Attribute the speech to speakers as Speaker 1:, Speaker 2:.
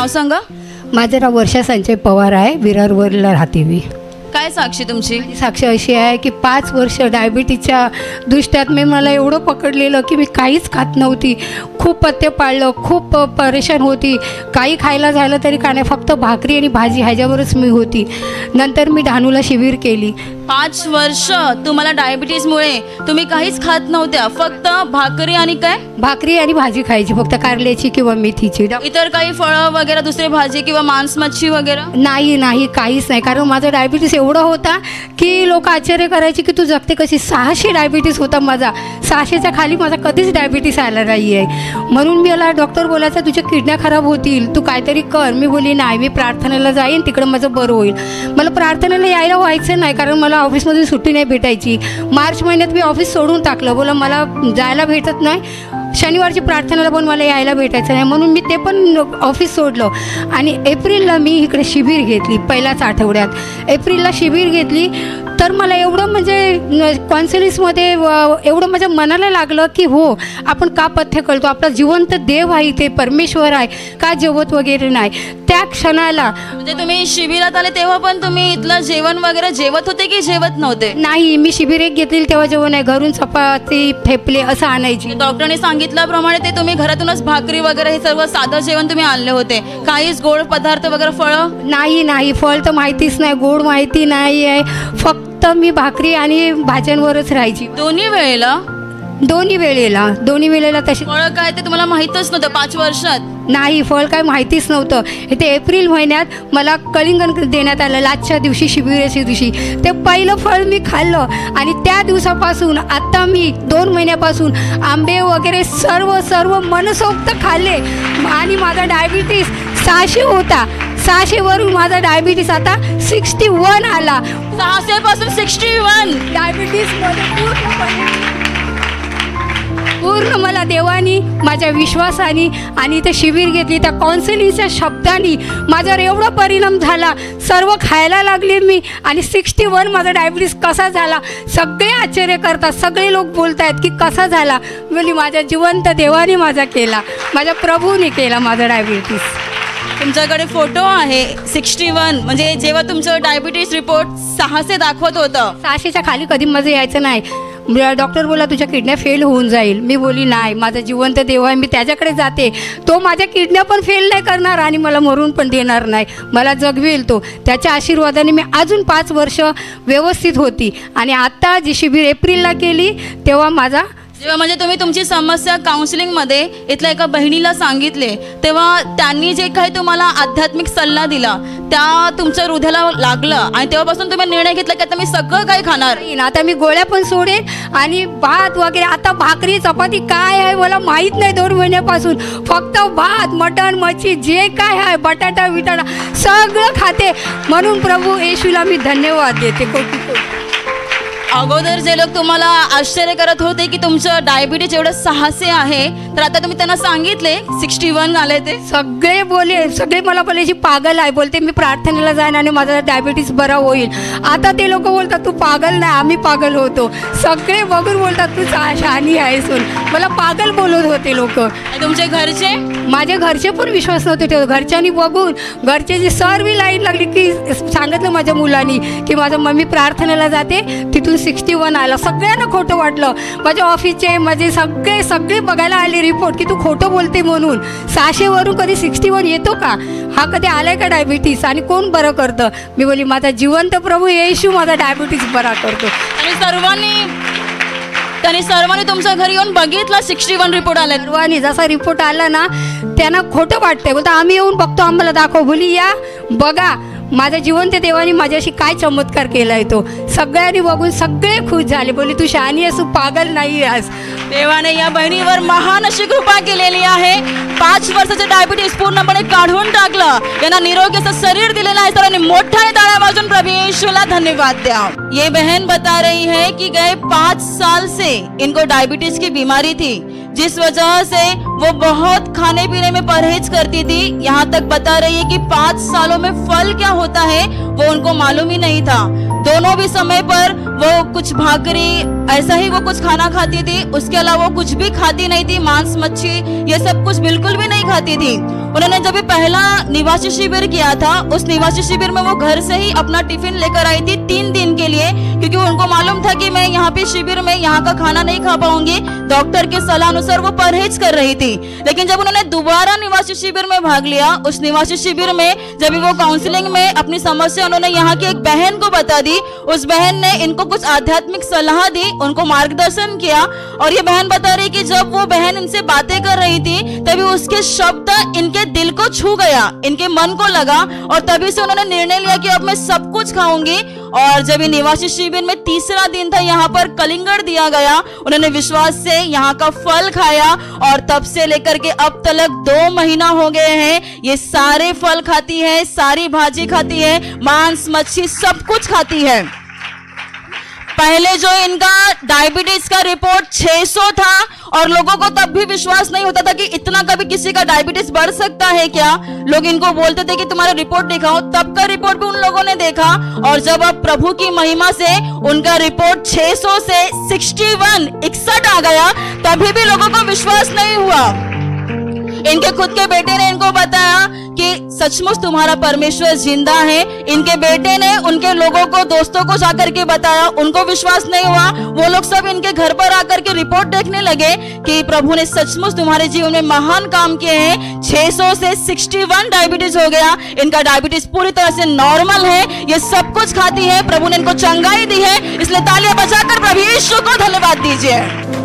Speaker 1: नाव सांगा.
Speaker 2: माझं नाव वर्षा संजय पवार आहे. विरारवरला राहते मी.
Speaker 1: काय साक्षी तुमची?
Speaker 2: साक्ष अशी आहे की 5 वर्ष डायबिटीजच्या दृष्ट्यात मला एवढं पकडलेलं की मी काहीच खात नव्हती. खूप पथ्य पाळलं, खूप परेशान होती. काही खायला झालं तरी का नाही, फक्त भाकरी आणि भाजी ह्याच्यावरच मी होती. नंतर मी डहाणूला शिबिर केली.
Speaker 1: 5 वर्ष तुम्हाला डायबिटीजमुळे तुम्ही काहीच खात नव्हत्या, फक्त भाकरी आणि काय?
Speaker 2: भाकरी आणि भाजी खायची, फक्त कारल्याची किंवा मेथीची.
Speaker 1: इतर काही फळं वगैरे, दुसरी भाजी किंवा मांस मच्छी वगैरे
Speaker 2: नाही, काहीच नाही. कारण माझं डायबिटीस एवढं होता की लोक आश्चर्य करायचे की तू जगते कशी. 600 डायबिटीस होता माझा. 600च्या खाली माझा कधीच डायबिटीस आला नाही आहे. म्हणून मला डॉक्टर बोलायचा तुझ्या किडन्या खराब होतील, तू काहीतरी कर. मी बोलली नाही, मी प्रार्थनेला जाईन, तिकडं माझं बरं होईल. मला प्रार्थनेला यायला व्हायचं नाही, कारण मला ऑफिसमधून सुट्टी नाही भेटायची. मार्च महिन्यात मी ऑफिस सोडून टाकलं. बोला मला जायला भेटत नाही. शनिवारची प्रार्थनेला पण मला यायला भेटायचं नाही, म्हणून मी ते पण ऑफिस सोडलं. आणि एप्रिलला मी इकडे शिबिर घेतली. पहिल्याच आठवड्यात एप्रिलला शिबिर घेतली. तर मला एवढं म्हणजे कॉन्सिलिसमध्ये एवढं माझ्या मनाला लागलं की हो, आपण का पथ्य करतो, आपला जिवंत देव आहे, ते परमेश्वर आहे, का जेवत वगैरे नाही. त्या क्षणाला
Speaker 1: म्हणजे तुम्ही शिबिरात आले तेव्हा पण तुम्ही इथलं जेवण वगैरे जेवत होते की जेवत नव्हते?
Speaker 2: नाही, मी शिबिर एक घेतली तेव्हा जेवण आहे, घरून चपाती ठेपले असं आणायची.
Speaker 1: डॉक्टरने सांगितल्याप्रमाणे ते तुम्ही घरातूनच भाकरी वगैरे हे सर्व साधं जेवण तुम्ही आणले होते. काहीच गोड पदार्थ वगैरे फळं?
Speaker 2: नाही, फळ तर माहितीच नाही, गोड माहिती नाही आहे. फक्त मी भाकरी आणि भाज्यांवरच राहायची.
Speaker 1: दोन्ही
Speaker 2: वेळेला तशी.
Speaker 1: फळ काय ते तुम्हाला माहीतच नव्हतं 5 वर्षात?
Speaker 2: नाही, फळ काय माहितीच नव्हतं. ते एप्रिल महिन्यात मला कलिंगड देण्यात आलं, लास्टच्या दिवशी, शिबिराच्या दिवशी. ते पहिलं फळ मी खाल्लं आणि त्या दिवसापासून आता मी 2 महिन्यापासून आंबे वगैरे सर्व मनसोक्त खाल्ले. आणि माझा डायबिटीस 600 होता. 600 वरून माझा डायबिटीस आता 61 आला.
Speaker 1: 600 पासून 61
Speaker 2: डायबिटीसमध्ये पूर्ण मला देवानी माझ्या विश्वासाने आणि इथे शिबिर घेतली, त्या काउन्सिलिंगच्या शब्दांनी माझ्यावर एवढा परिणाम झाला. सर्व खायला लागले मी आणि 61 माझा डायबिटीस कसा झाला. सगळे आश्चर्य करतात, सगळे लोक बोलत आहेत की कसा झाला. म्हणजे माझ्या जिवंत देवाने माझा केला, माझ्या प्रभूने केला माझा डायबिटीस.
Speaker 1: तुमच्याकडे फोटो आहे 61, म्हणजे जेव्हा तुमचं डायबिटीस रिपोर्ट 600 दाखवत होतं.
Speaker 2: 600च्या खाली कधी माझं यायचं नाही. डॉक्टर बोला तुझ्या किडन्या फेल होऊन जाईल. मी बोली नाही, माझा जिवंत देव आहे, मी त्याच्याकडे जाते. तो माझ्या किडन्या पण फेल नाही करणार आणि मला मरून पण देणार नाही, मला जगवेल तो. त्याच्या आशीर्वादाने मी अजून 5 वर्ष व्यवस्थित होती. आणि आता जी शिबिर एप्रिलला केली तेव्हा माझा
Speaker 1: जेव्हा म्हणजे तुम्ही तुमची समस्या काउन्सिलिंगमध्ये इथल्या एका बहिणीला सांगितले, तेव्हा त्यांनी जे काही तुम्हाला आध्यात्मिक सल्ला दिला त्या तुमच्या हृदयाला लागलं आणि तेव्हापासून तुम्ही निर्णय घेतला की आता मी सगळं काही खाणार.
Speaker 2: आता मी गोळ्या पण सोडेन आणि भात वगैरे. आता भाकरी चपाती काय आहे मला माहीत नाही 2 महिन्यापासून. फक्त भात, मटण, मच्छी जे काय आहे, बटाटा विटाटा सगळं खाते. म्हणून प्रभू येशूला मी धन्यवाद देते.
Speaker 1: अगोदर जे लोक तुम्हाला आश्चर्य करत होते की तुमचं डायबिटीज एवढं 600 आहे, तर आता तुम्ही त्यांना सांगितले 61 आले, ते
Speaker 2: सगळे मला बोलायची पागल आहे. बोलते मी प्रार्थनेला जाईन आणि माझा डायबिटीस बरा होईल. आता ते लोक बोलतात तू पागल नाही, आम्ही पागल होतो. सगळे बघून बोलतात तू शहाणी आहेस. मला पागल बोलत होते लोक.
Speaker 1: तुमचे घरचे?
Speaker 2: माझे घरचे पण विश्वास नव्हते ठेवत. घरच्यांनी बघून घरच्याची सर्व लाईन लागली की सांगितलं माझ्या मुलांनी की माझं मम्मी प्रार्थनेला जाते, तिथून 61 आला. सगळ्यांना खोटं वाटलं. माझ्या ऑफिसचे माझे सगळे बघायला आले रिपोर्ट की तू खोटं बोलते म्हणून. 600 वरून कधी 61 येतो का? हा कधी आलाय का डायबिटीस? आणि कोण बरं करतं? मी बोली माझा जिवंत प्रभू येशू माझा डायबिटीस बरा करतो.
Speaker 1: त्यांनी सर्वांनी तुमच्या घरी येऊन बघितला 61 रिपोर्ट आला.
Speaker 2: सर्वांनी जसा रिपोर्ट आला ना त्यांना खोटं वाटतंय. बोलता आम्ही येऊन बघतो, आम्हाला दाखव. बोली या बघा माझ्या जिवंत देवाने माझ्याशी काय चमत्कार केला आहे तो. सगळ्यांनी बघून सगळे खुश झाले. बोली तू शहाणी आहेस, तू पागल नाही आहेस.
Speaker 1: देवाने या बहिणीवर महान अशी कृपा केलेली आहे. 5 वर्षाचे डायबिटीस पूर्णपणे काढून टाकलं. यांना निरोगी असं शरीर दिलेलं आहे. सर्वांनी मोठ्या टाळ्या वाजून प्रभू येशूला धन्यवाद द्या. ये बहन बता रही है कि गए 5 साल से इनको डायबिटीज की बीमारी थी, जिस वजह से वो बहुत खाने पीने में परहेज करती थी. यहाँ तक बता रही है कि 5 सालों में फल क्या होता है वो उनको मालूम ही नहीं था. दोनों भी समय पर वो कुछ भाकरी ऐसा ही वो कुछ खाना खाती थी, उसके अलावा वो कुछ भी खाती नहीं थी. मांस मच्छी ये सब कुछ बिल्कुल भी नहीं खाती थी. उन्होंने जब भी पहला निवासी शिविर किया था, उस निवासी शिविर में वो घर से ही अपना टिफिन लेकर आई थी 3 दिन के लिए, क्योंकि उनको मालूम था कि मैं यहाँ पे शिविर में यहाँ का खाना नहीं खा पाऊंगी। डॉक्टर के सलाह अनुसार वो परहेज कर रही थी। लेकिन जब उन्होंने दोबारा निवासी शिविर में भाग लिया, उस निवासी शिविर में जब वो काउंसलिंग में अपनी समस्या उन्होंने यहाँ की एक बहन को बता दी, उस बहन ने इनको कुछ आध्यात्मिक सलाह दी, उनको मार्गदर्शन किया। और ये बहन बता रही कि जब वो बहन इनसे बातें कर रही थी, तभी उसके शब्द इनके दिल को छू गया, इनके मन को लगा, और तभी से उन्होंने निर्णय लिया कि अब मैं सब कुछ खाऊंगी। और जब ये निवासी शिविर में तीसरा दिन था, यहाँ पर कलिंगड़ दिया गया, उन्होंने विश्वास से यहाँ का फल खाया, और तब से लेकर के अब तक 2 महीना हो गए हैं, ये सारे फल खाती है, सारी भाजी खाती है, मांस मच्छी सब कुछ खाती है। पहले जो इनका डायबिटीज का रिपोर्ट 600 था, और लोगों को तब भी विश्वास नहीं होता था कि इतना कभी किसी का डायबिटीज बढ़ सकता है क्या। लोग इनको बोलते थे कि तुम्हारा रिपोर्ट दिखाओ, तब का रिपोर्ट भी उन लोगों ने देखा। और जब अब प्रभु की महिमा से उनका रिपोर्ट 600 से 61 आ गया, तभी भी लोगों को विश्वास नहीं हुआ। इनके खुद के बेटे ने इनको बताया कि सचमुच तुम्हारा परमेश्वर जिंदा है। इनके बेटे ने उनके लोगों को, दोस्तों को जाकर के बताया, उनको विश्वास नहीं हुआ। वो लोग सब इनके घर पर आकर के रिपोर्ट देखने लगे कि प्रभु ने सचमुच तुम्हारे जीवन में महान काम किए हैं। 600 से 61 डायबिटीज हो गया। इनका डायबिटीज पूरी तरह से नॉर्मल है, ये सब कुछ खाती है, प्रभु ने इनको चंगाई दी है। इसलिए तालियां बजाकर प्रभु यीशु को धन्यवाद दीजिए।